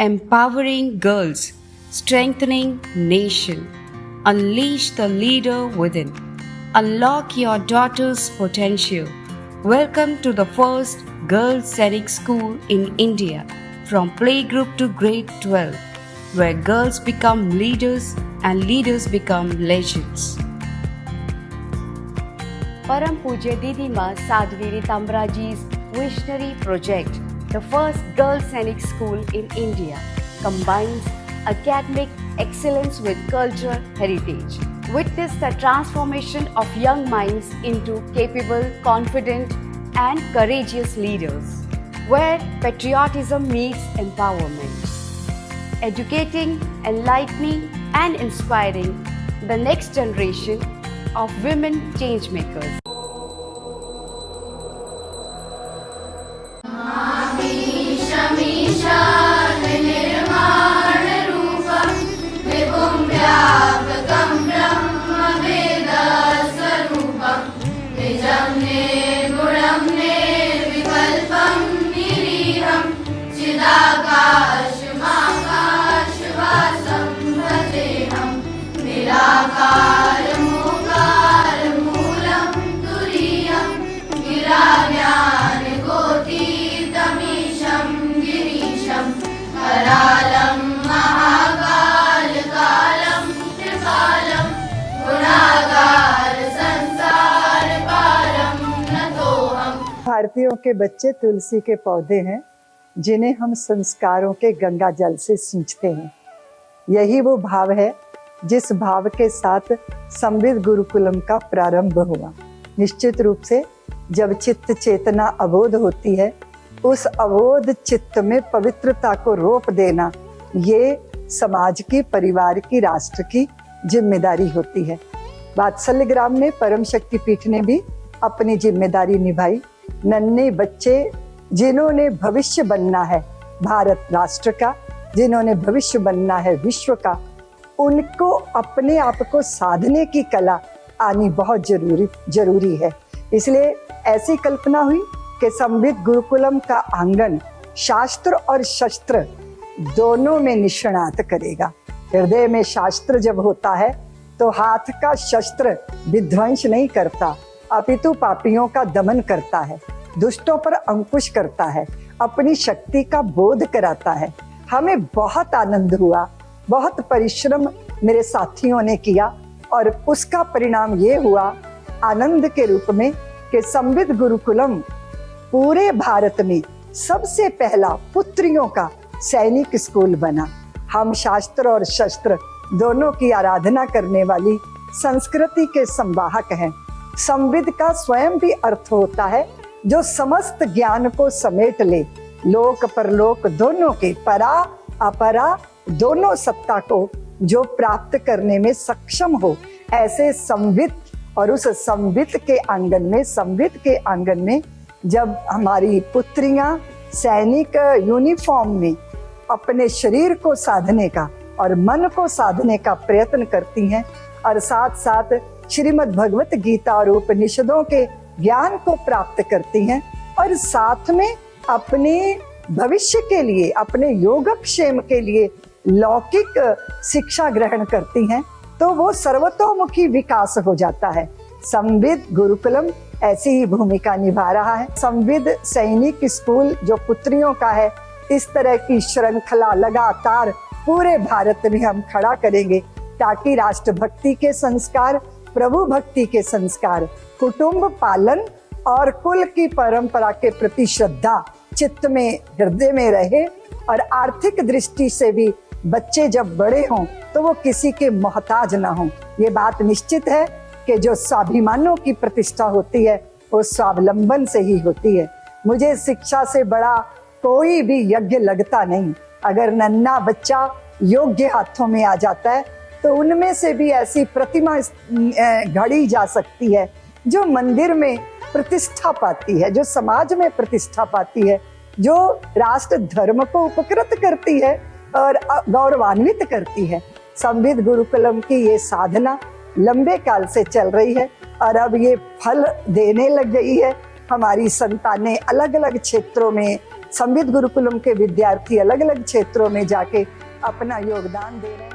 empowering girls, strengthening nation. Unleash the leader within. Unlock your daughter's potential. Welcome to the first Girls Scenic School in India, from playgroup to grade 12, where girls become leaders and leaders become legends. Param Pujya Didi Ma Sadhvi Ritambraji's visionary project, the first Girls Scenic School in India, combines academic excellence with cultural heritage. Witness the transformation of young minds into capable, confident, and courageous leaders, where patriotism meets empowerment. Educating, enlightening, and inspiring the next generation of women changemakers. भारतीयों के बच्चे तुलसी के पौधे हैं जिन्हें हम संस्कारों के गंगा जल से सींचते हैं। यही वो भाव है जिस भाव के साथ संविद गुरुकुलम का प्रारंभ हुआ। निश्चित रूप से जब चित्त चेतना अबोध होती है, उस अबोध चित्त में पवित्रता को रोप देना ये समाज की, परिवार की, राष्ट्र की जिम्मेदारी होती है। वात्सल्य ग्राम में परम शक्ति पीठ ने भी अपनी जिम्मेदारी निभाई। नन्हे बच्चे जिन्होंने भविष्य बनना है भारत राष्ट्र का, जिन्होंने भविष्य बनना है विश्व का, उनको अपने आप को साधने की कला आनी बहुत जरूरी है। इसलिए ऐसी कल्पना हुई कि संविद गुरुकुलम का आंगन शास्त्र और शस्त्र दोनों में निष्णात करेगा। हृदय में शास्त्र जब होता है तो हाथ का शस्त्र विध्वंस नहीं करता, अपितु पापियों का दमन करता है, दुष्टों पर अंकुश करता है, अपनी शक्ति का बोध कराता है। हमें बहुत आनंद हुआ, बहुत परिश्रम मेरे साथियों ने किया और उसका परिणाम ये हुआ आनंद के रूप में कि संविद गुरुकुलम पूरे भारत में सबसे पहला पुत्रियों का सैनिक स्कूल बना। हम शास्त्र और शस्त्र दोनों की आराधना करने वाली संस्कृति के संवाहक हैं। संविद का स्वयं भी अर्थ होता है जो समस्त ज्ञान को समेट ले, लोक परलोक दोनों के, परा अपरा दोनों सत्ता को जो प्राप्त करने में सक्षम हो, ऐसे संविद। और उस संविद के आंगन में जब हमारी पुत्रियां सैनिक यूनिफॉर्म में अपने शरीर को साधने का और मन को साधने का प्रयत्न करती हैं और साथ साथ श्रीमद् भगवत गीता और उपनिषदों के ज्ञान को प्राप्त करती हैं और साथ में अपने भविष्य के लिए, अपने योगक्षेम के लिए लौकिक शिक्षा ग्रहण करती हैं, तो वो सर्वतोमुखी विकास हो जाता है। संविद गुरुकुलम ऐसी ही भूमिका निभा रहा है। संविद सैनिक स्कूल जो पुत्रियों का है, इस तरह की श्रृंखला लगातार पूरे भारत में हम खड़ा करेंगे ताकि राष्ट्रभक्ति के संस्कार, प्रभु भक्ति के संस्कार, कुटुंब पालन और कुल की परंपरा के प्रति श्रद्धा चित्त में, हृदय में रहे और आर्थिक दृष्टि से भी बच्चे जब बड़े हों तो वो किसी के मोहताज ना हों। ये बात निश्चित है कि जो स्वाभिमानों की प्रतिष्ठा होती है वो स्वावलंबन से ही होती है। मुझे शिक्षा से बड़ा कोई भी यज्ञ लगता नहीं। अगर नन्हा बच्चा योग्य हाथों में आ जाता है तो उनमें से भी ऐसी प्रतिमा घड़ी जा सकती है जो मंदिर में प्रतिष्ठा पाती है, जो समाज में प्रतिष्ठा पाती है, जो राष्ट्र धर्म को उपकृत करती है और गौरवान्वित करती है। संविद गुरुकुलम की ये साधना लंबे काल से चल रही है और अब ये फल देने लग गई है। हमारी संतानें अलग अलग क्षेत्रों में संविद गुरुकुलम के विद्यार्थी अलग अलग क्षेत्रों में जाके अपना योगदान दे रहे हैं।